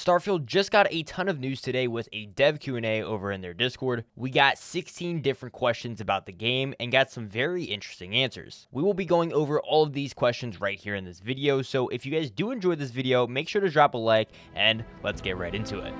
Starfield just got a ton of news today with a dev Q&A over in their Discord. We got 16 different questions about the game and got some very interesting answers. We will be going over all of these questions right here in this video, so if you guys do enjoy this video, make sure to drop a like and let's get right into it.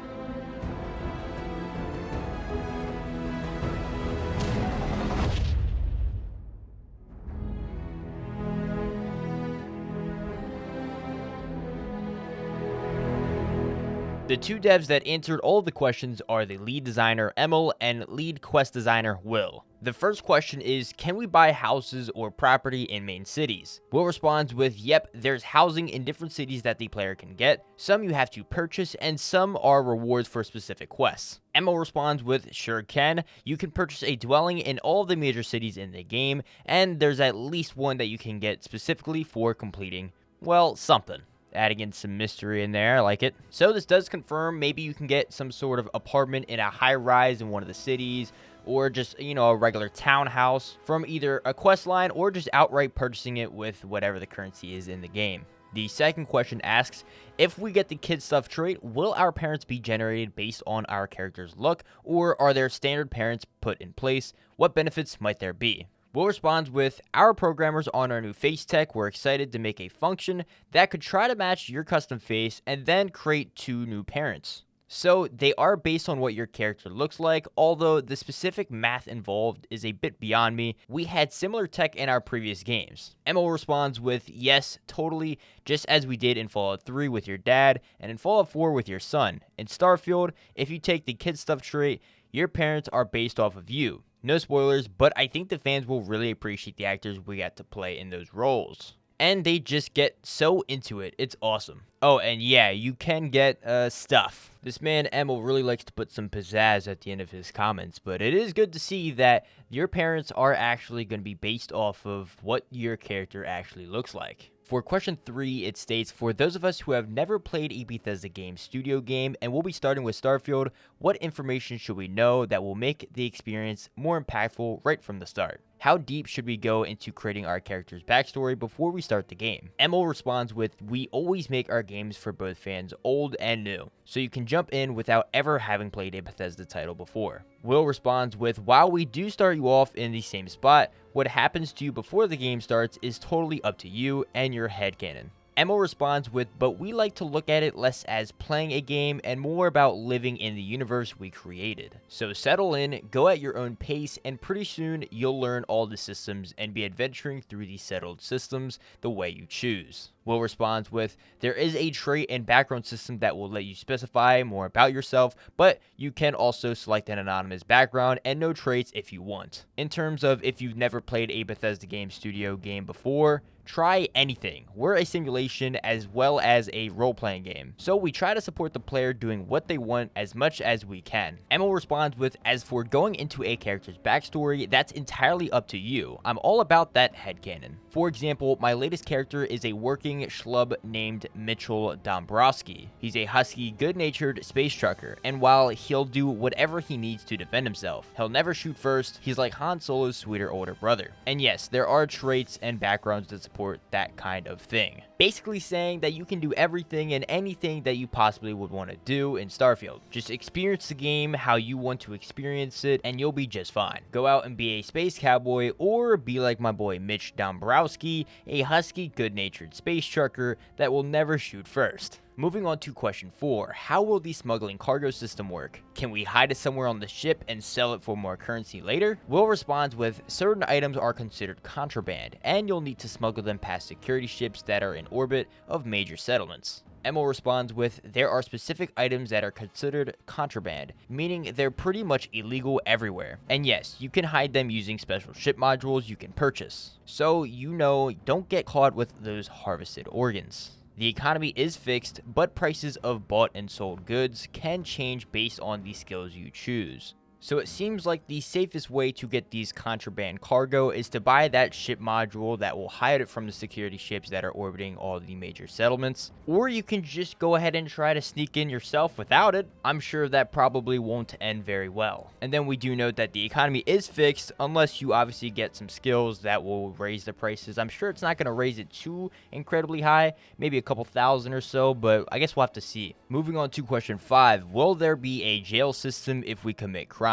The two devs that answered all of the questions are the lead designer Emil and lead quest designer Will. The first question is, can we buy houses or property in main cities? Will responds with, yep, there's housing in different cities that the player can get. Some you have to purchase and some are rewards for specific quests. Emil responds with, sure can. You can purchase a dwelling in all of the major cities in the game, and there's at least one that you can get specifically for completing, well, something. Adding in some mystery in there, I like it. So this does confirm maybe you can get some sort of apartment in a high rise in one of the cities, or just, a regular townhouse from either a quest line or just outright purchasing it with whatever the currency is in the game. The second question asks, if we get the kid stuff trait, will our parents be generated based on our character's look, or are there standard parents put in place? What benefits might there be? Will responds with, our programmers on our new face tech were excited to make a function that could try to match your custom face and then create two new parents. So they are based on what your character looks like, although the specific math involved is a bit beyond me. We had similar tech in our previous games. Emil responds with, yes, totally, just as we did in Fallout 3 with your dad and in Fallout 4 with your son. In Starfield, if you take the kid stuff trait, your parents are based off of you. No spoilers, but I think the fans will really appreciate the actors we got to play in those roles. And they just get so into it. It's awesome. Oh, and yeah, you can get stuff. This man, Emil, really likes to put some pizzazz at the end of his comments, but it is good to see that your parents are actually going to be based off of what your character actually looks like. For question 3, it states, for those of us who have never played a Bethesda game studio game and will be starting with Starfield, what information should we know that will make the experience more impactful right from the start? How deep should we go into creating our character's backstory before we start the game? Emil responds with, we always make our games for both fans old and new, so you can jump in without ever having played a Bethesda title before. Will responds with, while we do start you off in the same spot, what happens to you before the game starts is totally up to you and your headcanon. Emil responds with, but we like to look at it less as playing a game and more about living in the universe we created. So settle in, go at your own pace, and pretty soon you'll learn all the systems and be adventuring through these settled systems the way you choose. Will responds with, there is a trait and background system that will let you specify more about yourself, but you can also select an anonymous background and no traits if you want. In terms of if you've never played a Bethesda Game Studio game before, try anything. We're a simulation as well as a role-playing game, so we try to support the player doing what they want as much as we can. Emil responds with, as for going into a character's backstory, that's entirely up to you. I'm all about that headcanon. For example, my latest character is a working schlub named Mitchell Dombrowski. He's a husky, good-natured space trucker, and while he'll do whatever he needs to defend himself, he'll never shoot first. He's like Han Solo's sweeter older brother. And yes, there are traits and backgrounds that support that kind of thing. Basically saying that you can do everything and anything that you possibly would want to do in Starfield. Just experience the game how you want to experience it and you'll be just fine. Go out and be a space cowboy or be like my boy Mitch Dombrowski, a husky, good-natured space trucker that will never shoot first. Moving on to question 4, how will the smuggling cargo system work? Can we hide it somewhere on the ship and sell it for more currency later? Will responds with, certain items are considered contraband, and you'll need to smuggle them past security ships that are in orbit of major settlements. Emil responds with, there are specific items that are considered contraband, meaning they're pretty much illegal everywhere. And yes, you can hide them using special ship modules you can purchase. So, don't get caught with those harvested organs. The economy is fixed, but prices of bought and sold goods can change based on the skills you choose. So it seems like the safest way to get these contraband cargo is to buy that ship module that will hide it from the security ships that are orbiting all the major settlements. Or you can just go ahead and try to sneak in yourself without it. I'm sure that probably won't end very well. And then we do note that the economy is fixed unless you obviously get some skills that will raise the prices. I'm sure it's not going to raise it too incredibly high, maybe a couple thousand or so, but I guess we'll have to see. Moving on to question 5, will there be a jail system if we commit crimes?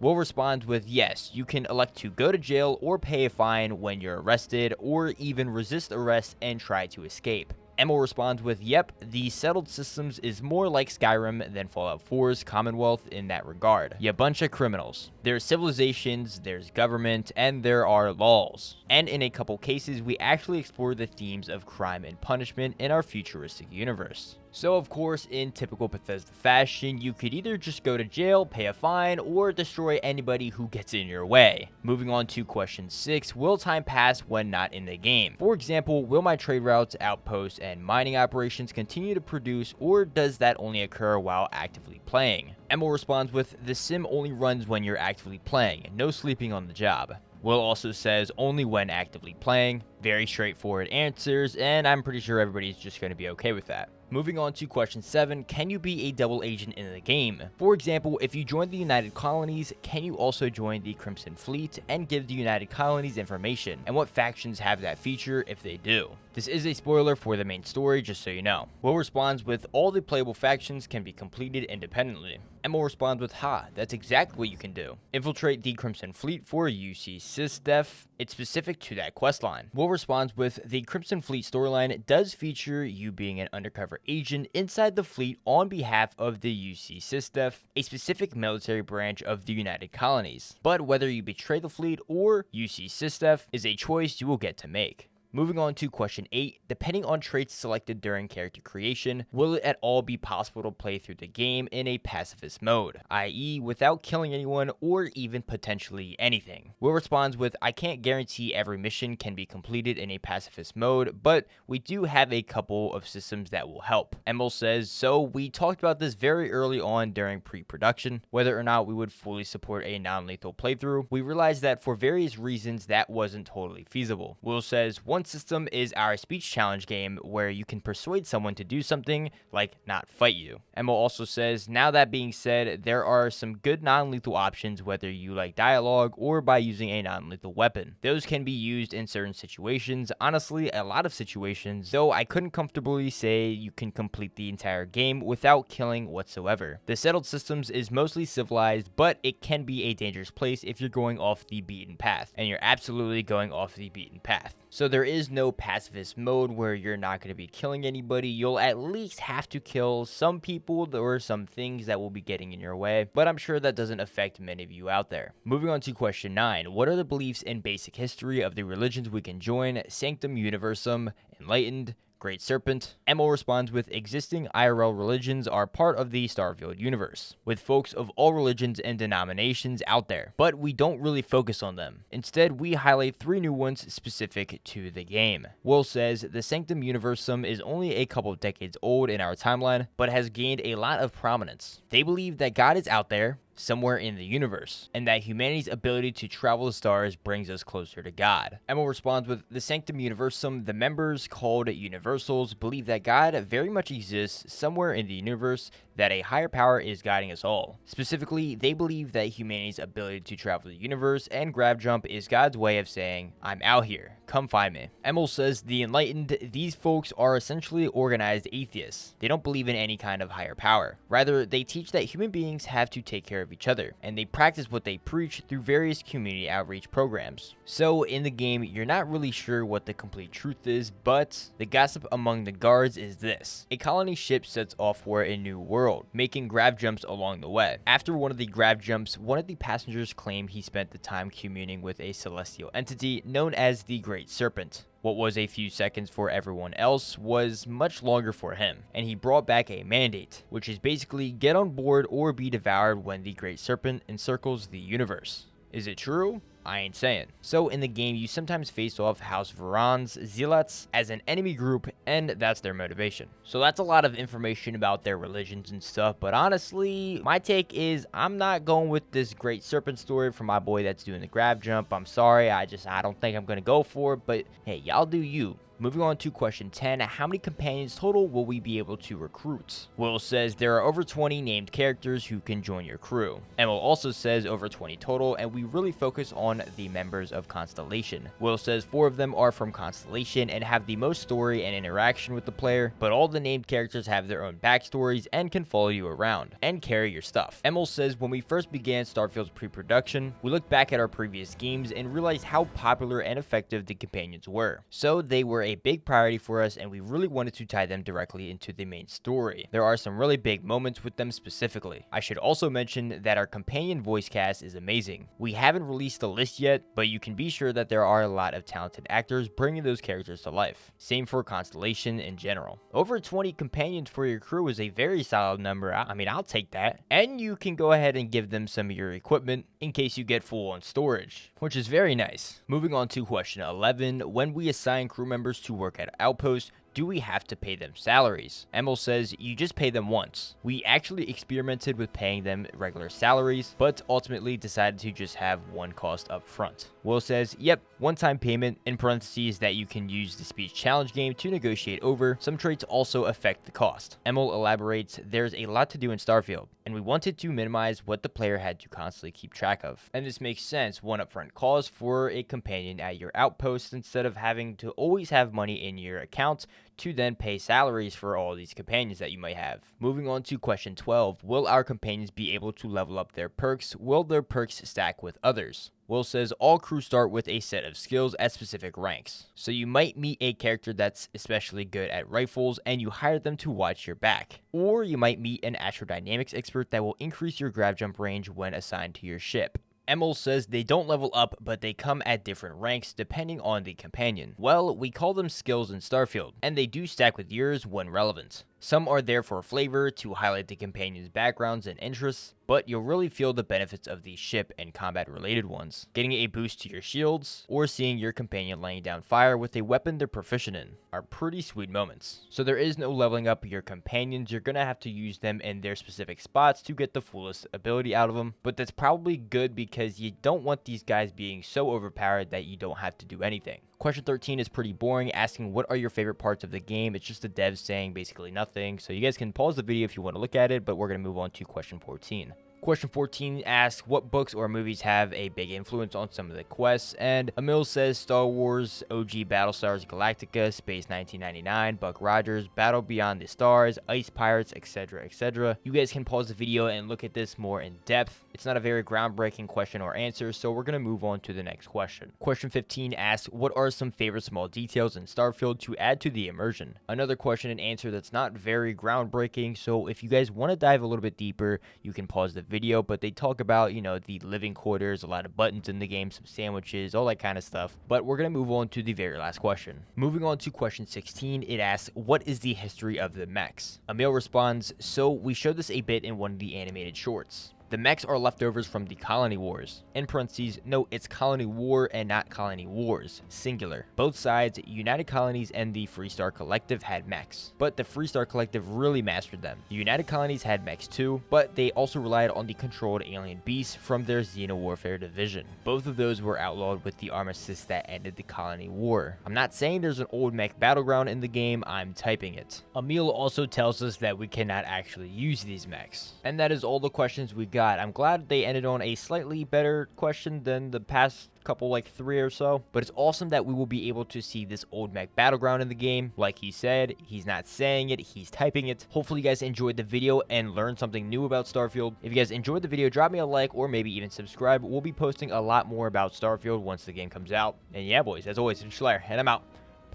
Will responds with yes, you can elect to go to jail or pay a fine when you're arrested, or even resist arrest and try to escape. Emil responds with, yep, the settled systems is more like Skyrim than Fallout 4's Commonwealth in that regard. You bunch of criminals. There's civilizations, there's government, and there are laws. And in a couple cases, we actually explore the themes of crime and punishment in our futuristic universe. So of course, in typical Bethesda fashion, you could either just go to jail, pay a fine, or destroy anybody who gets in your way. Moving on to question 6, will time pass when not in the game? For example, will my trade routes, outposts, and mining operations continue to produce, or does that only occur while actively playing? Emil responds with, the sim only runs when you're actively playing, no sleeping on the job. Will also says only when actively playing. Very straightforward answers, and I'm pretty sure everybody's just going to be okay with that. Moving on to question 7, can you be a double agent in the game? For example, if you join the United Colonies, can you also join the Crimson Fleet and give the United Colonies information? And what factions have that feature if they do? This is a spoiler for the main story, just so you know. Will responds with, all the playable factions can be completed independently. Emil responds with, ha, that's exactly what you can do. Infiltrate the Crimson Fleet for UC SysDef. It's specific to that questline. Will responds with, the Crimson Fleet storyline does feature you being an undercover agent inside the fleet on behalf of the UC SysDef, a specific military branch of the United Colonies. But whether you betray the fleet or UC SysDef is a choice you will get to make. Moving on to question 8, depending on traits selected during character creation, will it at all be possible to play through the game in a pacifist mode, i.e. without killing anyone or even potentially anything? Will responds with, I can't guarantee every mission can be completed in a pacifist mode, but we do have a couple of systems that will help. Emil says, so we talked about this very early on during pre-production, whether or not we would fully support a non-lethal playthrough. We realized that for various reasons that wasn't totally feasible. Will says, one system is our speech challenge game where you can persuade someone to do something like not fight you. Emil also says, now that being said, there are some good non-lethal options whether you like dialogue or by using a non-lethal weapon. Those can be used in certain situations, honestly a lot of situations, though I couldn't comfortably say you can complete the entire game without killing whatsoever. The settled systems is mostly civilized, but it can be a dangerous place if you're going off the beaten path, and you're absolutely going off the beaten path. So there is no pacifist mode where you're not going to be killing anybody. You'll at least have to kill some people or some things that will be getting in your way, but I'm sure that doesn't affect many of you out there. Moving on to question 9, what are the beliefs and basic history of the religions we can join? Sanctum Universum, Enlightened, Great Serpent. Emil responds with, existing IRL religions are part of the Starfield universe, with folks of all religions and denominations out there, but we don't really focus on them. Instead, we highlight 3 new ones specific to the game. Will says, the Sanctum Universum is only a couple of decades old in our timeline, but has gained a lot of prominence. They believe that God is out there, somewhere in the universe, and that humanity's ability to travel the stars brings us closer to God. Emil responds with, the Sanctum Universum, the members called Universals believe that God very much exists somewhere in the universe, that a higher power is guiding us all. Specifically, they believe that humanity's ability to travel the universe and grav jump is God's way of saying, I'm out here, come find me. Emil says, the Enlightened, these folks are essentially organized atheists. They don't believe in any kind of higher power. Rather, they teach that human beings have to take care of each other, and they practice what they preach through various community outreach programs. So in the game, you're not really sure what the complete truth is, but the gossip among the guards is this. A colony ship sets off for a new world, making grav jumps along the way. After one of the grav jumps, one of the passengers claimed he spent the time communing with a celestial entity known as the Great Serpent. What was a few seconds for everyone else was much longer for him, and he brought back a mandate, which is basically get on board or be devoured when the Great Serpent encircles the universe. Is it true? I ain't saying. So in the game, you sometimes face off House Varan's Zealots as an enemy group, and that's their motivation. So that's a lot of information about their religions and stuff, but honestly, my take is I'm not going with this Great Serpent story for my boy that's doing the grab jump. I'm sorry, I don't think I'm gonna go for it, but hey, y'all do you. Moving on to question 10, how many companions total will we be able to recruit? Will says there are over 20 named characters who can join your crew. Emil also says over 20 total, and we really focus on the members of Constellation. Will says 4 of them are from Constellation and have the most story and interaction with the player, but all the named characters have their own backstories and can follow you around and carry your stuff. Emil says when we first began Starfield's pre-production, we looked back at our previous games and realized how popular and effective the companions were. So they were a big priority for us, and we really wanted to tie them directly into the main story. There are some really big moments with them specifically. I should also mention that our companion voice cast is amazing. We haven't released a list yet, but you can be sure that there are a lot of talented actors bringing those characters to life. Same for Constellation in general. Over 20 companions for your crew is a very solid number. I mean, I'll take that. And you can go ahead and give them some of your equipment in case you get full on storage, which is very nice. Moving on to question 11, when we assign crew members to work at Outpost, do we have to pay them salaries? Emil says you just pay them once. We actually experimented with paying them regular salaries, but ultimately decided to just have one cost up front. Will says, yep, one-time payment, in parentheses that you can use the speech challenge game to negotiate over. Some traits also affect the cost. Emil elaborates, there's a lot to do in Starfield, and we wanted to minimize what the player had to constantly keep track of. And this makes sense, one upfront cost for a companion at your outpost instead of having to always have money in your account to then pay salaries for all these companions that you might have. Moving on to question 12, will our companions be able to level up their perks? Will their perks stack with others? Will says all crew start with a set of skills at specific ranks. So you might meet a character that's especially good at rifles and you hire them to watch your back. Or you might meet an astrodynamics expert that will increase your grab jump range when assigned to your ship. Emil says they don't level up, but they come at different ranks depending on the companion. Well, we call them skills in Starfield, and they do stack with yours when relevant. Some are there for flavor to highlight the companion's backgrounds and interests, but you'll really feel the benefits of the ship and combat related ones. Getting a boost to your shields, or seeing your companion laying down fire with a weapon they're proficient in are pretty sweet moments. So there is no leveling up your companions, you're gonna have to use them in their specific spots to get the fullest ability out of them, but that's probably good because you don't want these guys being so overpowered that you don't have to do anything. Question 13 is pretty boring, asking what are your favorite parts of the game. It's just the devs saying basically nothing, so you guys can pause the video if you want to look at it, but we're going to move on to question 14. Question 14 asks, what books or movies have a big influence on some of the quests? And Emil says Star Wars, OG Battlestars Galactica, Space 1999, Buck Rogers, Battle Beyond the Stars, Ice Pirates, etc, etc. You guys can pause the video and look at this more in depth. It's not a very groundbreaking question or answer, so we're going to move on to the next question. Question 15 asks, what are some favorite small details in Starfield to add to the immersion? Another question and answer that's not very groundbreaking, so if you guys want to dive a little bit deeper, you can pause the video, but they talk about, the living quarters, a lot of buttons in the game, some sandwiches, all that kind of stuff. But we're going to move on to the very last question. Moving on to question 16, it asks, what is the history of the mechs? Emil responds, so we showed this a bit in one of the animated shorts. The mechs are leftovers from the Colony Wars. In parentheses, note it's Colony War and not Colony Wars, singular. Both sides, United Colonies and the Freestar Collective, had mechs, but the Freestar Collective really mastered them. The United Colonies had mechs too, but they also relied on the controlled alien beasts from their Xenowarfare division. Both of those were outlawed with the armistice that ended the Colony War. I'm not saying there's an old mech battleground in the game, I'm typing it. Emil also tells us that we cannot actually use these mechs. And that is all the questions we got. I'm glad they ended on a slightly better question than the past couple, like 3 or so, but it's awesome that we will be able to see this old mech battleground in the game. Like he said, he's not saying it, he's typing it. Hopefully you guys enjoyed the video and learned something new about Starfield. If you guys enjoyed the video, drop me a like or maybe even subscribe. We'll be posting a lot more about Starfield once the game comes out. And yeah, boys, as always, it's schlayerr, and I'm out.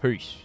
Peace.